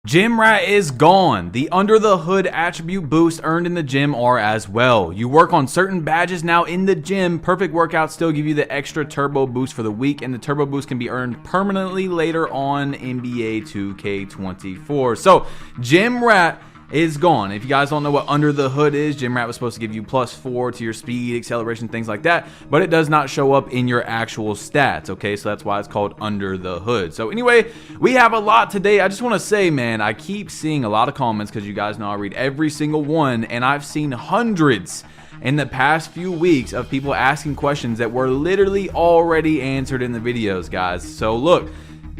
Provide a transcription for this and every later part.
Gym Rat is gone. The under the hood attribute boosts earned in the gym are as well. You work on certain badges now in the gym. Perfect workouts still give you the extra turbo boost for the week, and the turbo boost can be earned permanently later on NBA 2K24. So Gym Rat is gone. If you guys don't know what under the hood is, Gym Rat was supposed to give you +4 to your speed, acceleration, things like that, but it does not show up in your actual stats, okay? So that's why it's called under the hood. So anyway, we have a lot today. I just want to say, man, I keep seeing a lot of comments because you guys know I read every single one, and I've seen hundreds in the past few weeks of people asking questions that were literally already answered in the videos, guys. So look,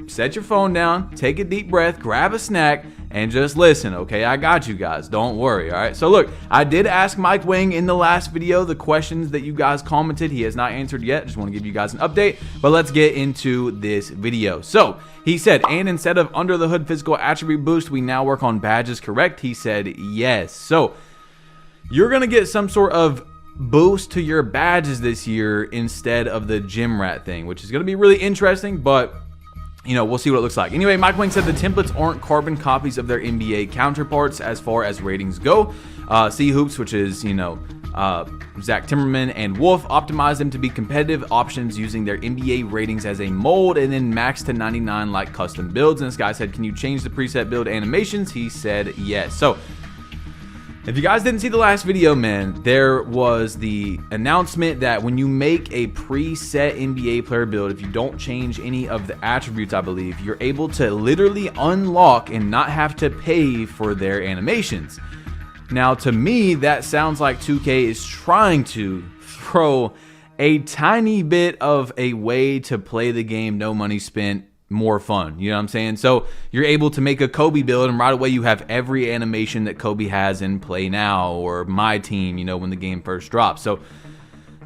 set your phone down, take a deep breath, grab a snack, and just listen, okay? I got you guys. Don't worry, all right? So look, I did ask Mike Wing in the last video the questions that you guys commented. He has not answered yet. Just want to give you guys an update, but let's get into this video. So he said, and instead of under the hood physical attribute boost, we now work on badges, correct? He said yes. So you're going to get some sort of boost to your badges this year instead of the Gym Rat thing, which is going to be really interesting, but you know, we'll see what it looks like. Anyway, Mike Wing said the templates aren't carbon copies of their NBA counterparts as far as ratings go. C Hoops, which is, you know, Zach Timmerman and Wolf, optimized them to be competitive options using their NBA ratings as a mold and then max to 99 like custom builds. And this guy said, can you change the preset build animations? He said yes. So if you guys didn't see the last video, man, there was the announcement that when you make a preset NBA player build, if you don't change any of the attributes, I believe, you're able to literally unlock and not have to pay for their animations. Now, to me, that sounds like 2K is trying to throw a tiny bit of a way to play the game, no money spent, more fun, you know what I'm saying? So you're able to make a Kobe build and right away you have every animation that Kobe has in play now, or my team, you know, when the game first drops. So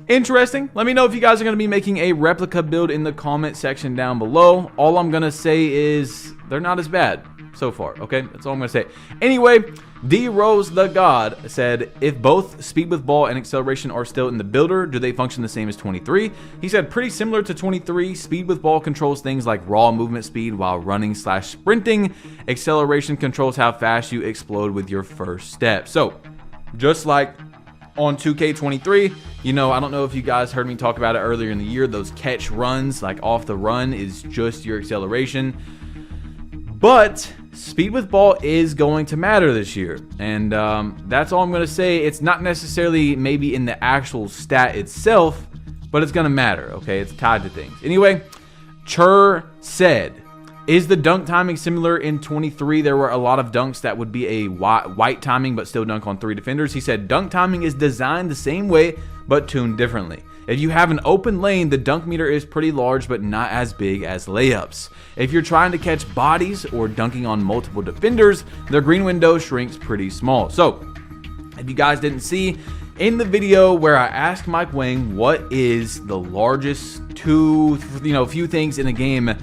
interesting. Let me know if you guys are going to be making a replica build in the comment section down below. All I'm going to say is they're not as bad so far, okay? That's all I'm going to say. Anyway, D Rose the God said, if both speed with ball and acceleration are still in the builder, do they function the same as 23? He said, pretty similar to 23. Speed with ball controls things like raw movement speed while running/sprinting. Acceleration controls how fast you explode with your first step. So just like on 2K23, you know, I don't know if you guys heard me talk about it earlier in the year, those catch runs, like off the run is just your acceleration. But speed with ball is going to matter this year, and that's all I'm going to say. It's not necessarily maybe in the actual stat itself, but it's going to matter, okay? It's tied to things. Anyway, Chur said, is the dunk timing similar in 23? There were a lot of dunks that would be a white timing but still dunk on 3 defenders. He said dunk timing is designed the same way but tuned differently. If you have an open lane, the dunk meter is pretty large but not as big as layups. If you're trying to catch bodies or dunking on multiple defenders, the green window shrinks pretty small. So if you guys didn't see in the video where I asked Mike Wing what is the largest few things in a game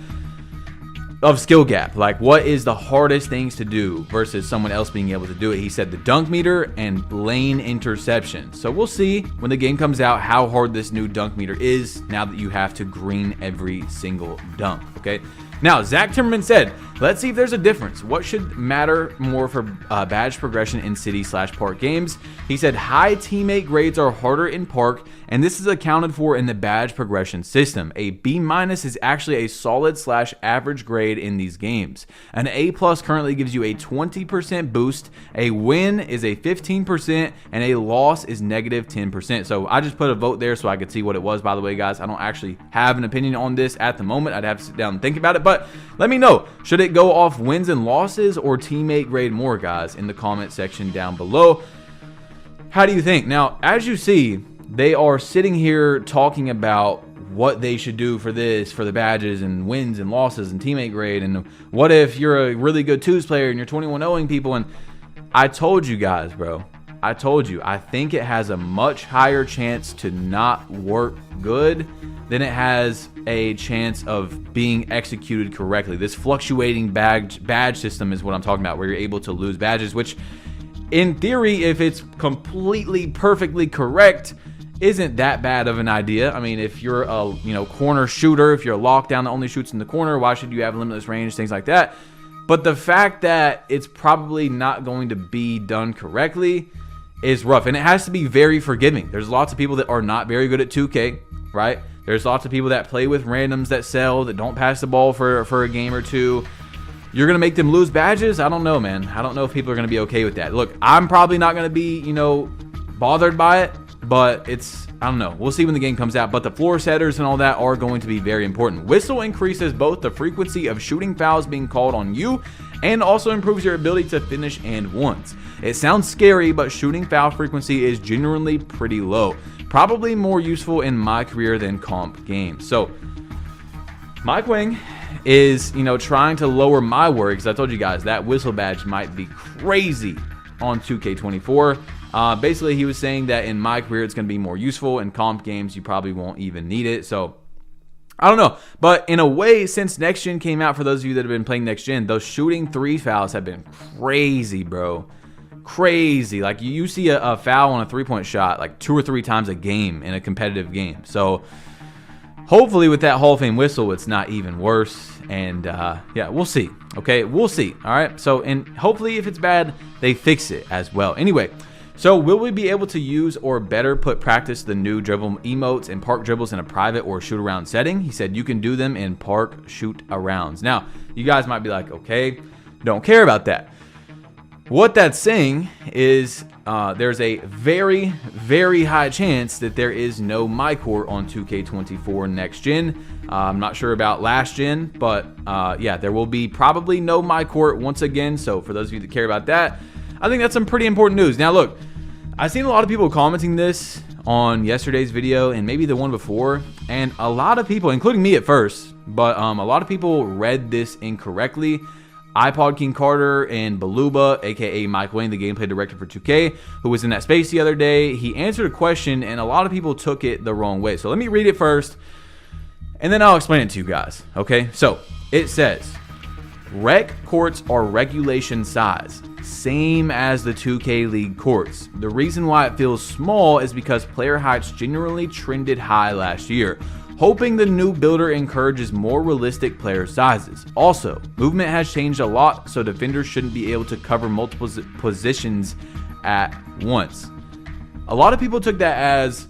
of skill gap, like what is the hardest things to do versus someone else being able to do it, he said the dunk meter and lane interception. So we'll see when the game comes out how hard this new dunk meter is now that you have to green every single dunk, okay? Now, Zach Timmerman said, let's see if there's a difference. What should matter more for badge progression in city/park games? He said high teammate grades are harder in park, and this is accounted for in the badge progression system. A B- is actually a solid/average grade in these games. An A+ currently gives you a 20% boost, a win is a 15%, and a loss is -10%. So I just put a vote there so I could see what it was, by the way, guys. I don't actually have an opinion on this at the moment. I'd have to sit down and think about it, but let me know. Should it go off wins and losses or teammate grade more, guys, in the comment section down below? How do you think? Now, as you see, they are sitting here talking about what they should do for this, for the badges and wins and losses and teammate grade, and what if you're a really good twos player and you're 21-0ing people. And I told you guys, bro, I told you, I think it has a much higher chance to not work good than it has a chance of being executed correctly. This fluctuating badge system is what I'm talking about, where you're able to lose badges, which in theory, if it's completely perfectly correct, isn't that bad of an idea. I mean, if you're a corner shooter, if you're a lockdown that only shoots in the corner, why should you have limitless range, things like that? But the fact that it's probably not going to be done correctly is rough. And it has to be very forgiving. There's lots of people that are not very good at 2K, right? There's lots of people that play with randoms that sell, that don't pass the ball for a game or two. You're going to make them lose badges? I don't know, man. I don't know if people are going to be okay with that. Look, I'm probably not going to be, bothered by it, but I don't know. We'll see when the game comes out. But the floor setters and all that are going to be very important. Whistle increases both the frequency of shooting fouls being called on you and also improves your ability to finish and ones. It sounds scary, but shooting foul frequency is generally pretty low. Probably more useful in my career than comp games. So, Mike Wing is, trying to lower my worry, because I told you guys that whistle badge might be crazy on 2K24. Basically, he was saying that in my career, it's going to be more useful. In comp games, you probably won't even need it. So, I don't know. But in a way, since Next Gen came out, for those of you that have been playing Next Gen, those shooting 3 fouls have been crazy, bro. Crazy. Like, you see a foul on a 3-point shot like 2 or 3 times a game in a competitive game. So, hopefully with that Hall of Fame whistle, it's not even worse. And, yeah, we'll see. Okay, we'll see. All right. So, and hopefully if it's bad, they fix it as well. Anyway, so will we be able to use or better practice the new dribble emotes and park dribbles in a private or shoot around setting? He said you can do them in park shoot arounds. Now, you guys might be like, okay, don't care about that. What that's saying is there's a very, very high chance that there is no my court on 2K24 next gen. I'm not sure about last gen, but yeah, there will be probably no my court once again. So for those of you that care about that, I think that's some pretty important news. Now look, I've seen a lot of people commenting this on yesterday's video and maybe the one before, and a lot of people, including me at first, but a lot of people read this incorrectly. iPod King Carter and Baluba, aka Mike Wayne, the gameplay director for 2K, who was in that space the other day, he answered a question and a lot of people took it the wrong way. So let me read it first and then I'll explain it to you guys. Okay, so it says, rec courts are regulation size, same as the 2K League courts. The reason why it feels small is because player heights generally trended high last year, hoping the new builder encourages more realistic player sizes. Also, movement has changed a lot, so defenders shouldn't be able to cover multiple positions at once. A lot of people took that as,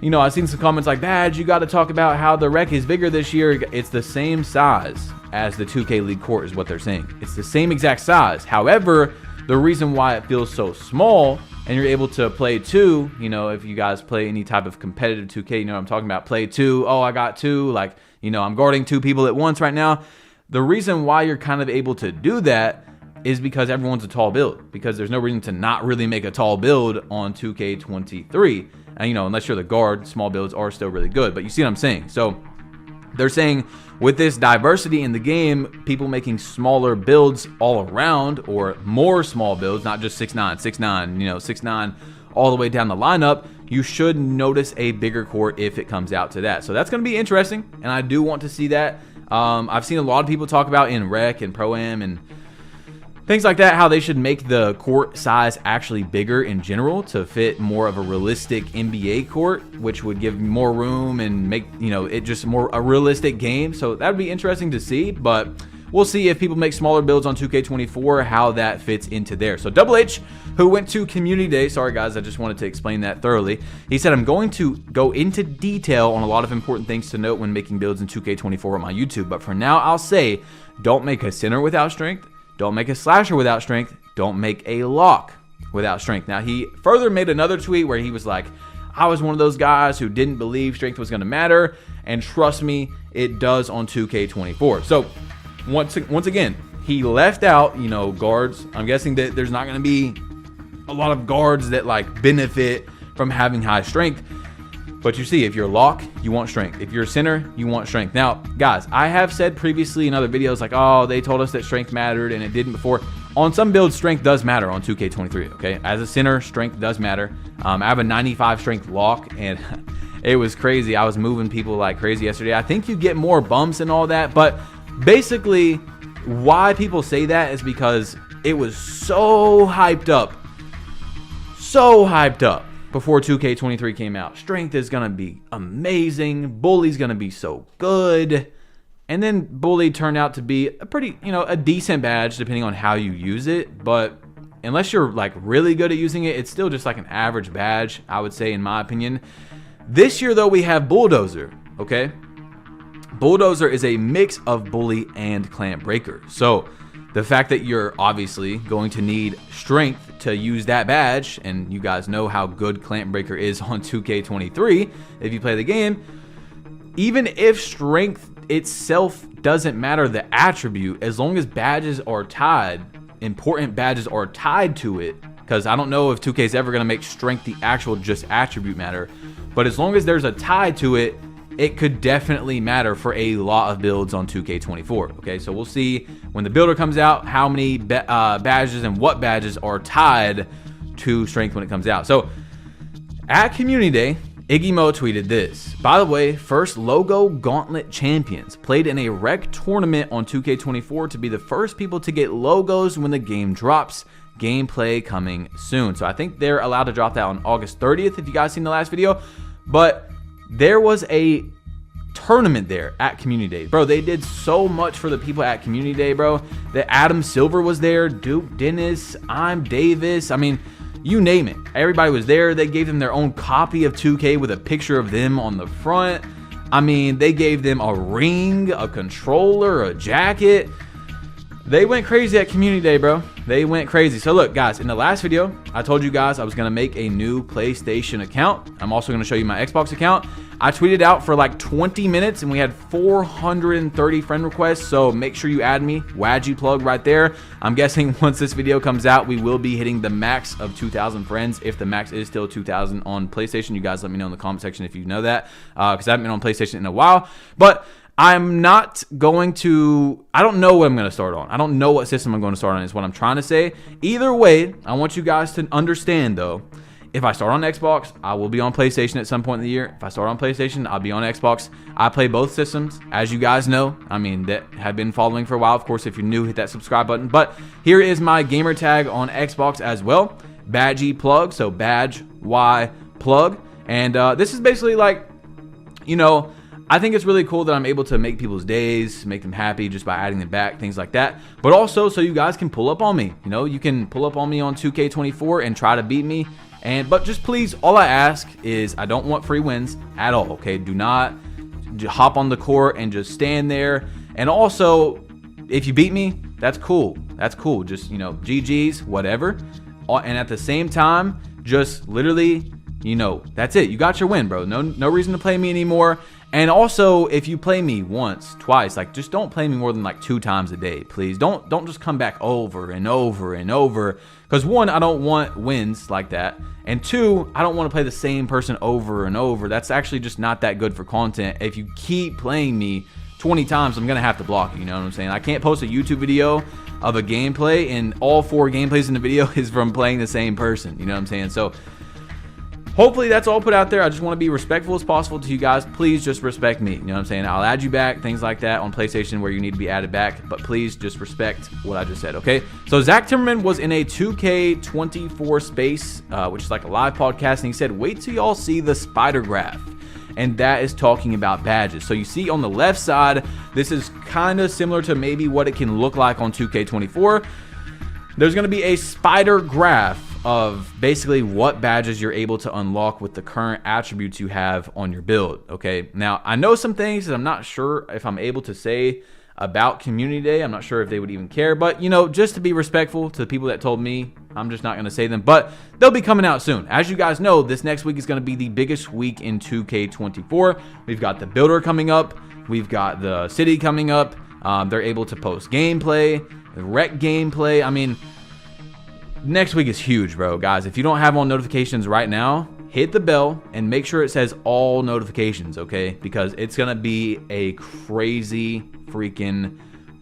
I've seen some comments like, Badge, you got to talk about how the rec is bigger this year. It's the same size as the 2K League court is what they're saying. It's the same exact size. However, the reason why it feels so small and you're able to play 2, if you guys play any type of competitive 2K, you know what I'm talking about, play 2, oh, I got 2, like, I'm guarding 2 people at once right now. The reason why you're kind of able to do that is because everyone's a tall build, because there's no reason to not really make a tall build on 2K23. And, unless you're the guard, small builds are still really good, but you see what I'm saying? So they're saying with this diversity in the game, people making smaller builds all around, or more small builds, not just 6'9", 6'9", all the way down the lineup, you should notice a bigger court if it comes out to that. So that's going to be interesting, and I do want to see that. I've seen a lot of people talk about in Rec and Pro-Am and things like that, how they should make the court size actually bigger in general to fit more of a realistic NBA court, which would give more room and make, it just more a realistic game. So that would be interesting to see, but we'll see if people make smaller builds on 2K24, how that fits into there. So Double H, who went to Community Day, sorry guys, I just wanted to explain that thoroughly. He said, I'm going to go into detail on a lot of important things to note when making builds in 2K24 on my YouTube, but for now I'll say, don't make a center without strength. Don't make a slasher without strength. Don't make a lock without strength. Now, he further made another tweet where he was like, I was one of those guys who didn't believe strength was going to matter. And trust me, it does on 2K24. So, once again, he left out, guards. I'm guessing that there's not going to be a lot of guards that, benefit from having high strength. But you see, if you're lock, you want strength. If you're center, you want strength. Now, guys, I have said previously in other videos, oh, they told us that strength mattered and it didn't before. On some builds, strength does matter on 2K23, okay? As a center, strength does matter. I have a 95 strength lock, and it was crazy. I was moving people like crazy yesterday. I think you get more bumps and all that, but basically, why people say that is because it was so hyped up. So hyped up. Before 2K23 came out. Strength is going to be amazing. Bully's going to be so good. And then Bully turned out to be a pretty, a decent badge depending on how you use it. But unless you're like really good at using it, it's still just like an average badge, I would say, in my opinion. This year, though, we have Bulldozer, okay? Bulldozer is a mix of Bully and Clamp Breaker. So the fact that you're obviously going to need strength to use that badge, and you guys know how good Clamp Breaker is on 2K23 if you play the game, even if strength itself doesn't matter, the attribute, as long as badges are tied, important badges are tied to it, because I don't know if 2K is ever going to make strength the actual just attribute matter, but as long as there's a tie to it, it could definitely matter for a lot of builds on 2K24. Okay, so we'll see when the builder comes out how many badges and what badges are tied to strength when it comes out. So at Community Day, Iggy Mo tweeted this. By the way, first logo gauntlet champions played in a rec tournament on 2K24 to be the first people to get logos when the game drops. Gameplay coming soon. So I think they're allowed to drop that on August 30th if you guys seen the last video. But there was a tournament there at Community Day. Bro, they did so much for the people at Community Day, bro. That Adam Silver was there, Duke Dennis, I'm Davis. I mean, you name it. Everybody was there. They gave them their own copy of 2K with a picture of them on the front. I mean, they gave them a ring, a controller, a jacket. They went crazy at Community Day, bro. They went crazy. So look, guys, in the last video, I told you guys I was going to make a new PlayStation account. I'm also going to show you my Xbox account. I tweeted out for like 20 minutes and we had 430 friend requests. So make sure you add me. Wadgy plug right there. I'm guessing once this video comes out, we will be hitting the max of 2,000 friends. If the max is still 2,000 on PlayStation, you guys let me know in the comment section if you know that. Because I haven't been on PlayStation in a while. But I'm not going to, I don't know what I'm going to start on. I don't know what system I'm going to start on is what I'm trying to say. Either way, I want you guys to understand though, if I start on Xbox, I will be on PlayStation at some point in the year. If I start on PlayStation, I'll be on Xbox. I play both systems, as you guys know. I mean, that have been following for a while. Of course, if you're new, hit that subscribe button. But here is my gamer tag on Xbox as well. Badgy plug, so badge Y plug. And this is basically like, I think it's really cool that I'm able to make people's days, make them happy just by adding them back, things like that. But also so you guys can pull up on me. You can pull up on me on 2K24 and try to beat me. But just please, all I ask is I don't want free wins at all, okay? Do not hop on the court and just stand there. And also, if you beat me, that's cool. That's cool. Just, GG's, whatever. And at the same time, just literally, that's it. You got your win, bro. No reason to play me anymore. And also, if you play me once, twice, like just don't play me more than like 2 times a day, please. Don't just come back over and over and over. Because 1, I don't want wins like that. And 2, I don't want to play the same person over and over. That's actually just not that good for content. If you keep playing me 20 times, I'm going to have to block you, you know what I'm saying? I can't post a YouTube video of a gameplay and all 4 gameplays in the video is from playing the same person, you know what I'm saying? So hopefully that's all put out there. I just want to be respectful as possible to you guys. Please just respect me. You know what I'm saying? I'll add you back, things like that on PlayStation where you need to be added back. But please just respect what I just said, okay? So Zach Timmerman was in a 2K24 space, which is like a live podcast. And he said, wait till y'all see the spider graph. And that is talking about badges. So you see on the left side, this is kind of similar to maybe what it can look like on 2K24. There's going to be a spider graph of basically what badges you're able to unlock with the current attributes you have on your build, okay? Now, I know some things that I'm not sure if I'm able to say about Community Day. I'm not sure if they would even care, but, just to be respectful to the people that told me, I'm just not going to say them, but they'll be coming out soon. As you guys know, this next week is going to be the biggest week in 2K24. We've got the builder coming up. We've got the city coming up. They're able to post gameplay, rec gameplay. I mean, next week is huge, bro. Guys, if you don't have on notifications right now, hit the bell and make sure it says all notifications, okay? Because it's going to be a crazy freaking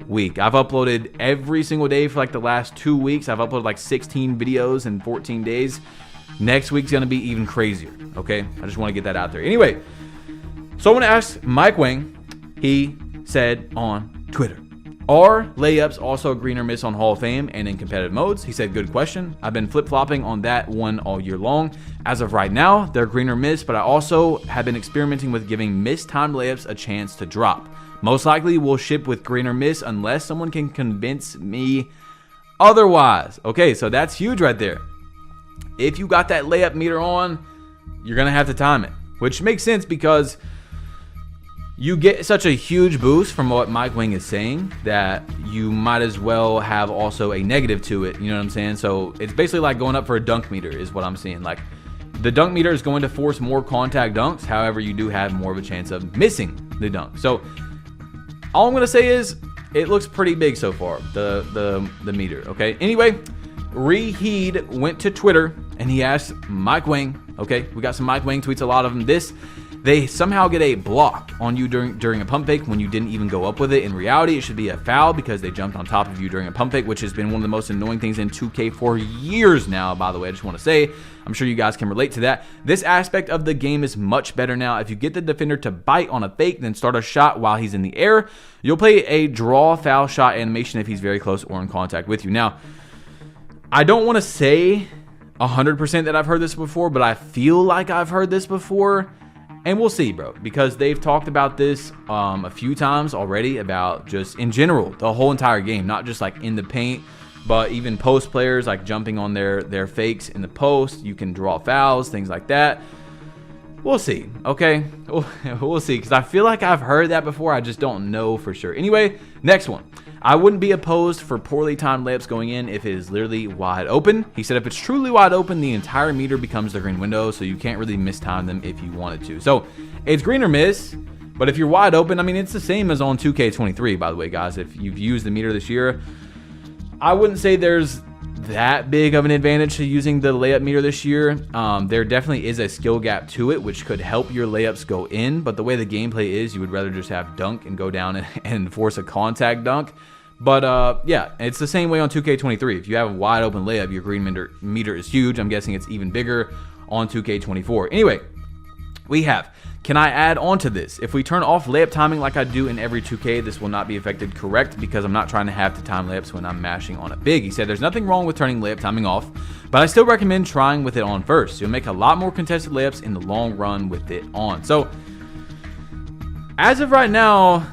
week. I've uploaded every single day for like the last 2 weeks. I've uploaded like 16 videos in 14 days. Next week's going to be even crazier, okay? I just want to get that out there. Anyway, so I want to ask Mike Wang. He said on Twitter, are layups also green or miss on Hall of Fame and in competitive modes? He said, good question. I've been flip-flopping on that one all year long. As of right now, they're green or miss, but I also have been experimenting with giving mistimed layups a chance to drop. Most likely will ship with green or miss unless someone can convince me otherwise. Okay, so that's huge right there. If you got that layup meter on, you're going to have to time it, which makes sense because you get such a huge boost from what Mike Wang is saying that you might as well have also a negative to it. You know what I'm saying? So it's basically like going up for a dunk meter is what I'm seeing. Like the dunk meter is going to force more contact dunks. However, you do have more of a chance of missing the dunk. So all I'm going to say is it looks pretty big so far, the meter. Okay. Anyway, Reheed went to Twitter and he asked Mike Wang. Okay. We got some Mike Wang tweets, a lot of them. They somehow get a block on you during a pump fake when you didn't even go up with it. In reality, it should be a foul because they jumped on top of you during a pump fake, which has been one of the most annoying things in 2K for years now, by the way. I just want to say, I'm sure you guys can relate to that. This aspect of the game is much better now. If you get the defender to bite on a fake, then start a shot while he's in the air, you'll play a draw foul shot animation if he's very close or in contact with you. Now, I don't want to say 100% that I've heard this before, but I feel like I've heard this before. And we'll see, bro, because they've talked about this a few times already about just in general, the whole entire game, not just like in the paint, but even post players like jumping on their fakes in the post. You can draw fouls, things like that. We'll see, okay? We'll see, because I feel like I've heard that before. I just don't know for sure. Anyway, next one. I wouldn't be opposed for poorly timed layups going in if it is literally wide open. He said if it's truly wide open, the entire meter becomes the green window, so you can't really mistime them if you wanted to. So it's green or miss, but if you're wide open, I mean, it's the same as on 2K23, by the way, guys. If you've used the meter this year, I wouldn't say there's that big of an advantage to using the layup meter this year. There definitely is a skill gap to it, which could help your layups go in, but the way the gameplay is, you would rather just have dunk and go down and force a contact dunk. But yeah, it's the same way on 2K23. If you have a wide open layup, your green meter is huge. I'm guessing it's even bigger on 2K24. Anyway, we have, can I add on to this? If we turn off layup timing like I do in every 2K, this will not be affected, correct? Because I'm not trying to have to time layups when I'm mashing on a big. He said there's nothing wrong with turning layup timing off, but I still recommend trying with it on first. You'll make a lot more contested layups in the long run with it on. So as of right now,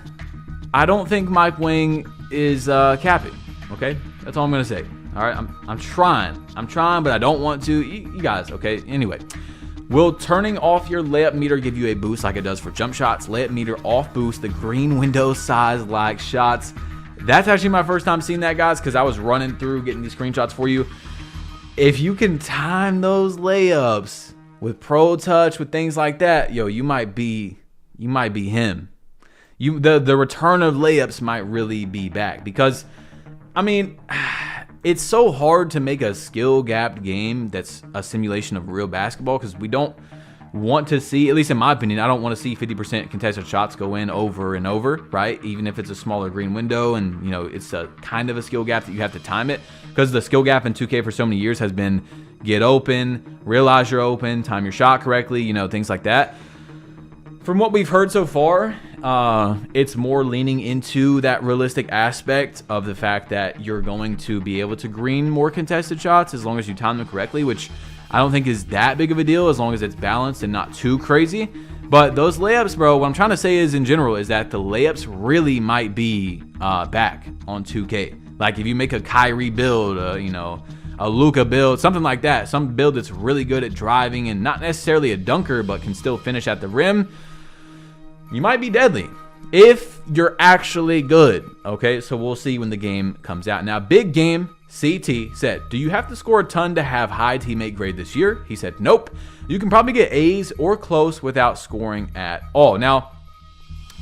I don't think Mike Wang is capping. Okay, that's all I'm gonna say. All right, I'm trying, but I don't want to. You guys, okay? Anyway, will turning off your layup meter give you a boost like it does for jump shots? Layup meter off boost the green window size like shots. That's actually my first time seeing that, guys, because I was running through getting these screenshots for you. If you can time those layups with pro touch, with things like that, yo, you might be him. The return of layups might really be back, because I mean, it's so hard to make a skill gapped game that's a simulation of real basketball, because we don't want to see, at least in my opinion, I don't want to see 50% contested shots go in over and over, right? Even if it's a smaller green window and, you know, it's a kind of a skill gap that you have to time it, because the skill gap in 2K for so many years has been get open, realize you're open, time your shot correctly, you know, things like that. From what we've heard so far, it's more leaning into that realistic aspect of the fact that you're going to be able to green more contested shots as long as you time them correctly, which I don't think is that big of a deal as long as it's balanced and not too crazy. But those layups, bro, what I'm trying to say is in general is that the layups really might be back on 2K. Like if you make a Kyrie build, you know, a Luka build, something like that, some build that's really good at driving and not necessarily a dunker but can still finish at the rim, you might be deadly if you're actually good. Okay, so we'll see when the game comes out. Now, Big Game CT said, do you have to score a ton to have high teammate grade this year? He said, nope. You can probably get A's or close without scoring at all. Now,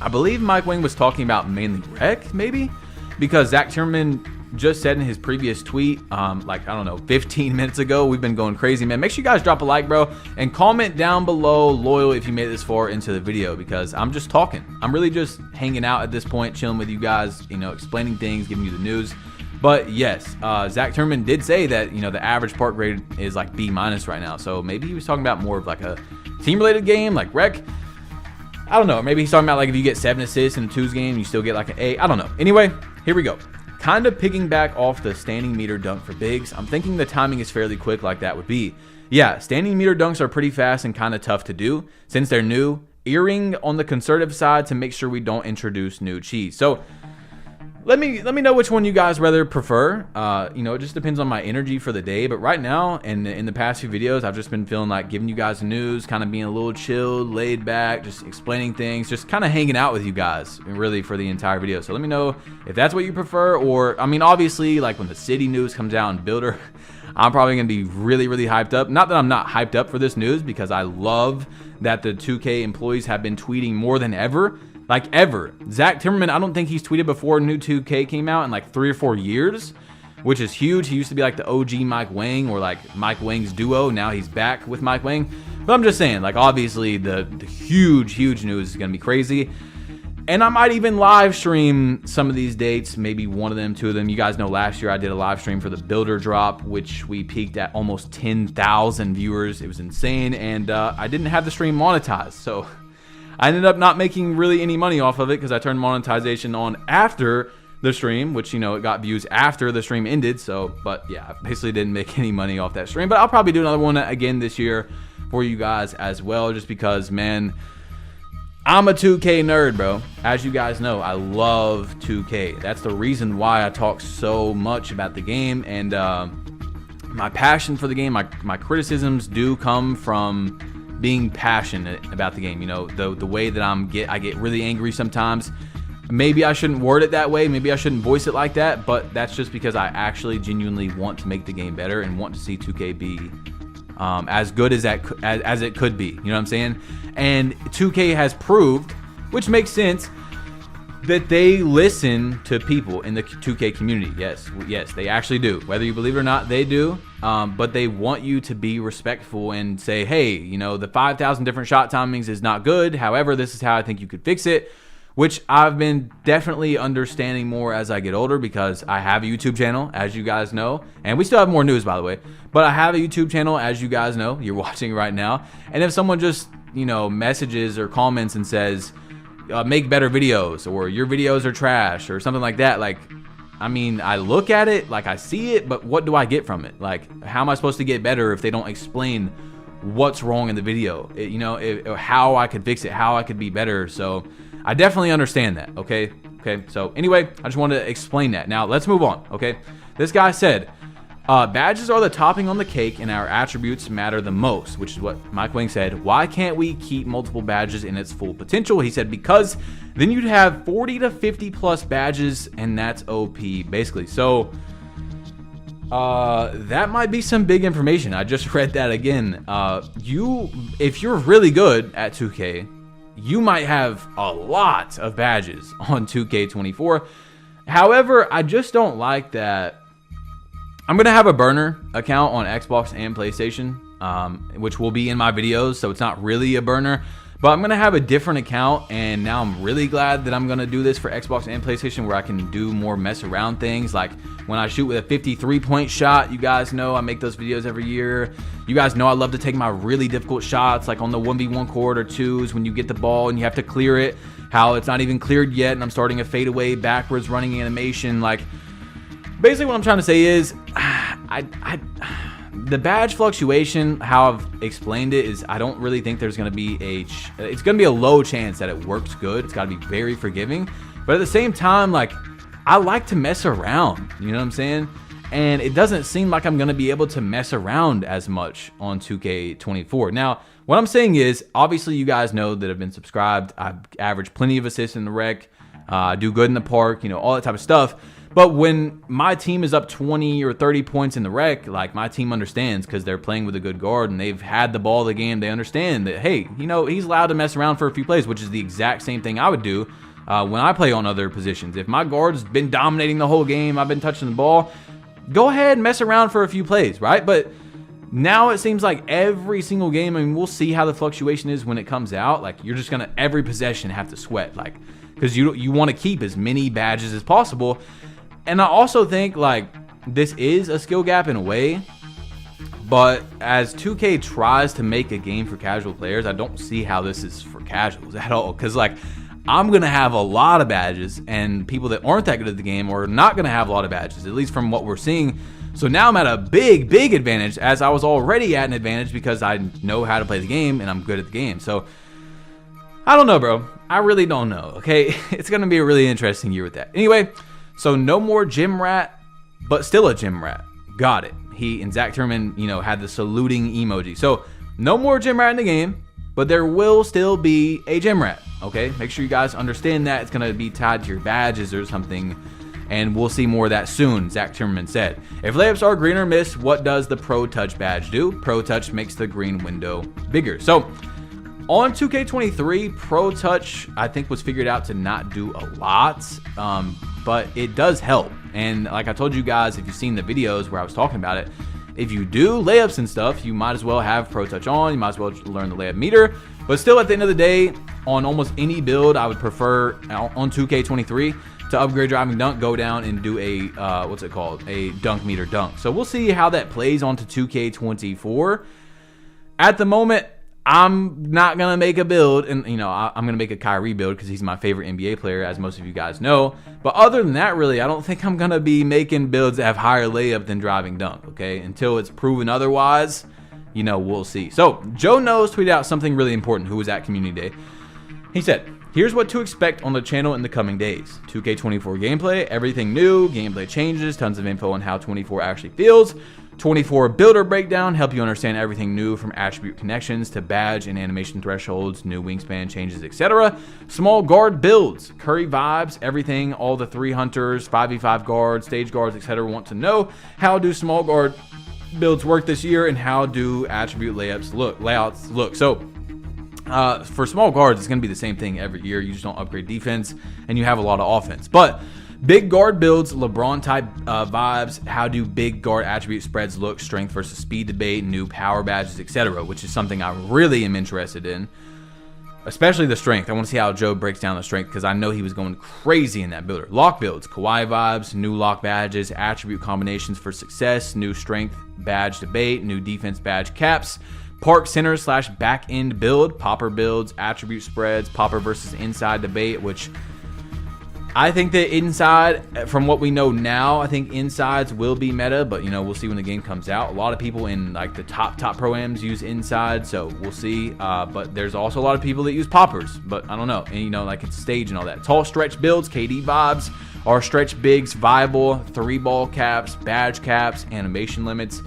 I believe Mike Wang was talking about mainly rec, maybe, because Zach Tierman just said in his previous tweet, like, I don't know, 15 minutes ago, we've been going crazy, man. Make sure you guys drop a like, bro, and comment down below loyal if you made it this far into the video, because I'm just talking. I'm really just hanging out at this point, chilling with you guys, you know, explaining things, giving you the news. But yes, Zach Tierman did say that, you know, the average park grade is like B- right now. So maybe he was talking about more of like a team-related game, like rec. I don't know. Maybe he's talking about like if you get 7 assists in a 2s game, you still get like an A. I don't know. Anyway, here we go. Kind of piggyback off the standing meter dunk for bigs. I'm thinking the timing is fairly quick like that would be. Yeah, standing meter dunks are pretty fast and kind of tough to do. Since they're new, erring on the conservative side to make sure we don't introduce new cheese. So let me know which one you guys rather prefer. You know, it just depends on my energy for the day. But right now, and in the past few videos, I've just been feeling like giving you guys the news, kind of being a little chilled, laid back, just explaining things, just kind of hanging out with you guys, really, for the entire video. So let me know if that's what you prefer. Or, I mean, obviously, like when the city news comes out in Builder, I'm probably going to be really, really hyped up. Not that I'm not hyped up for this news, because I love that the 2K employees have been tweeting more than ever. Like ever. Zach Timmerman, I don't think he's tweeted before new 2K came out in like 3 or 4 years, which is huge. He used to be like the OG Mike Wang, or like Mike Wang's duo. Now he's back with Mike Wang. But I'm just saying, like, obviously the huge news is going to be crazy. And I might even live stream some of these dates, maybe one of them, two of them. You guys know last year I did a live stream for the Builder drop, which we peaked at almost 10,000 viewers. It was insane. And I didn't have the stream monetized. So I ended up not making really any money off of it, because I turned monetization on after the stream, which, you know, it got views after the stream ended. So, but yeah, I basically didn't make any money off that stream. But I'll probably do another one again this year for you guys as well, just because, man, I'm a 2K nerd, bro. As you guys know, I love 2K. That's the reason why I talk so much about the game. And my passion for the game, my criticisms do come from being passionate about the game. You know, the way that I get really angry sometimes. Maybe I shouldn't word it that way. Maybe I shouldn't voice it like that. But that's just because I actually genuinely want to make the game better and want to see 2K be as good as it could be. You know what I'm saying? And 2K has proved, which makes sense, that they listen to people in the 2K community. Yes, they actually do. Whether you believe it or not, they do. But they want you to be respectful and say, hey, you know, the 5,000 different shot timings is not good. However, this is how I think you could fix it, which I've been definitely understanding more as I get older, because I have a YouTube channel, as you guys know. And we still have more news, by the way. But I have a YouTube channel, as you guys know. You're watching right now. And if someone just, you know, messages or comments and says, make better videos, or your videos are trash, or something like that, like, I mean, I look at it, like, I see it, but what do I get from it? Like, how am I supposed to get better if they don't explain what's wrong in the video? You know, how I could fix it, how I could be better. So I definitely understand that. Okay. So anyway, I just wanted to explain that. Now let's move on. Okay. This guy said, badges are the topping on the cake, and our attributes matter the most, which is what Mike Wang said. Why can't we keep multiple badges in its full potential? He said, because then you'd have 40 to 50 plus badges, and that's OP, basically. So that might be some big information. I just read that again. If you're really good at 2K, you might have a lot of badges on 2K24. However, I just don't like that. I'm going to have a burner account on Xbox and PlayStation, which will be in my videos, so it's not really a burner. But I'm going to have a different account, and now I'm really glad that I'm going to do this for Xbox and PlayStation, where I can do more mess around things. Like when I shoot with a 53-point shot, you guys know I make those videos every year. You guys know I love to take my really difficult shots, like on the 1v1 court or twos, when you get the ball and you have to clear it, how it's not even cleared yet, and I'm starting a fadeaway backwards running animation. Like, basically what I'm trying to say is, the badge fluctuation, how I've explained it, is I don't really think there's going to be it's going to be a low chance that it works good. It's got to be very forgiving. But at the same time, like, I like to mess around, you know what I'm saying? And it doesn't seem like I'm going to be able to mess around as much on 2K24. Now, what I'm saying is, obviously you guys know that have been subscribed, I average plenty of assists in the rec, do good in the park, you know, all that type of stuff. But when my team is up 20 or 30 points in the rec, like, my team understands, because they're playing with a good guard and they've had the ball the game. They understand that, hey, you know, he's allowed to mess around for a few plays, which is the exact same thing I would do when I play on other positions. If my guard's been dominating the whole game, I've been touching the ball, go ahead and mess around for a few plays, right? But now it seems like every single game, I mean, we'll see how the fluctuation is when it comes out. Like, you're just going to, every possession, have to sweat, like, because you want to keep as many badges as possible. And I also think, like, this is a skill gap in a way, but as 2K tries to make a game for casual players, I don't see how this is for casuals at all. Because, like, I'm going to have a lot of badges, and people that aren't that good at the game are not going to have a lot of badges, at least from what we're seeing. So now I'm at a big advantage, as I was already at an advantage because I know how to play the game and I'm good at the game. So I don't know, bro. I really don't know, okay? It's going to be a really interesting year with that. Anyway, so no more gym rat, but still a gym rat. Got it. He and Zach Turman, you know, had the saluting emoji. So no more gym rat in the game, but there will still be a gym rat, okay? Make sure you guys understand that. It's going to be tied to your badges or something, and we'll see more of that soon, Zach Turman said. If layups are green or missed, what does the Pro Touch badge do? Pro Touch makes the green window bigger. So on 2K23, Pro Touch, I think, was figured out to not do a lot, but it does help. And like I told you guys, if you've seen the videos where I was talking about it, if you do layups and stuff, you might as well have Pro Touch on. You might as well learn the layup meter. But still, at the end of the day, on almost any build, I would prefer on 2K23 to upgrade driving dunk, go down and do a, what's it called? A dunk meter dunk. So we'll see how that plays onto 2K24. At the moment, I'm not going to make a build, and you know, I'm going to make a Kyrie build because he's my favorite NBA player, as most of you guys know. But other than that, really, I don't think I'm going to be making builds that have higher layup than driving dunk, okay? Until it's proven otherwise, you know, we'll see. So Joe Knows tweeted out something really important, who was at Community Day. He said, here's what to expect on the channel in the coming days. 2K24 gameplay, everything new, gameplay changes, tons of info on how 24 actually feels. 24 builder breakdown, help you understand everything new from attribute connections to badge and animation thresholds, new wingspan changes, etc. Small guard builds, Curry vibes, everything, all the 3 hunters, 5v5 guards, stage guards, etc. want to know how do small guard builds work this year and how do attribute layouts look. So for small guards, it's going to be the same thing every year. You just don't upgrade defense and you have a lot of offense. But big guard builds, LeBron type vibes, how do big guard attribute spreads look, strength versus speed debate, new power badges, etc., which is something I really am interested in, especially the strength. I want to see how Joe breaks down the strength because I know he was going crazy in that builder. Lock builds, Kawhi vibes, new lock badges, attribute combinations for success, new strength badge debate, new defense badge caps, park center / back end build, popper builds, attribute spreads, popper versus inside debate, which I think that inside, from what we know now, I think insides will be meta, but you know, we'll see when the game comes out. A lot of people in like the top pro-ams use inside, so we'll see. But there's also a lot of people that use poppers, but I don't know. And you know, like it's stage and all that. Tall stretch builds, KD vibes, are stretch bigs viable, 3-ball caps, badge caps, animation limits.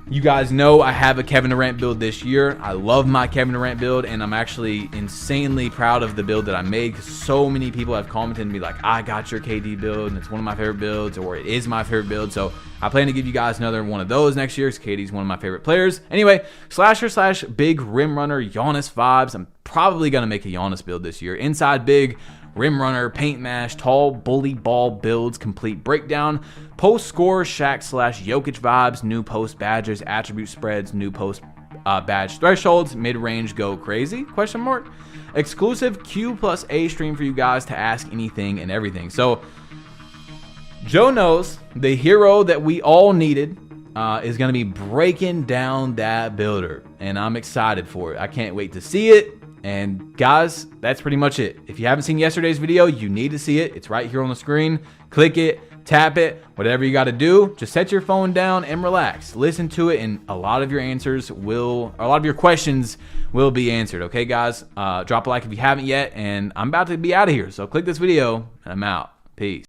You guys know I have a Kevin Durant build this year. I love my Kevin Durant build, and I'm actually insanely proud of the build that I made because so many people have commented and be like, I got your KD build, and it's one of my favorite builds, or it is my favorite build. So I plan to give you guys another one of those next year because KD's one of my favorite players. Anyway, slasher / big rim runner, Giannis vibes. I'm probably going to make a Giannis build this year. Inside big, rim runner, paint mash, tall bully ball builds, complete breakdown, post score, Shaq / Jokic vibes, new post badges, attribute spreads, new post badge thresholds, mid range go crazy ? Exclusive Q+A stream for you guys to ask anything and everything. So Joe Knows, the hero that we all needed, is going to be breaking down that builder, and I'm excited for it. I can't wait to see it. And guys, that's pretty much it. If you haven't seen yesterday's video, you need to see it. It's right here on the screen. Click it, tap it, whatever you got to do. Just set your phone down and relax. Listen to it, and a lot of your questions will be answered. Okay, guys? Drop a like if you haven't yet, and I'm about to be out of here. So click this video, and I'm out. Peace.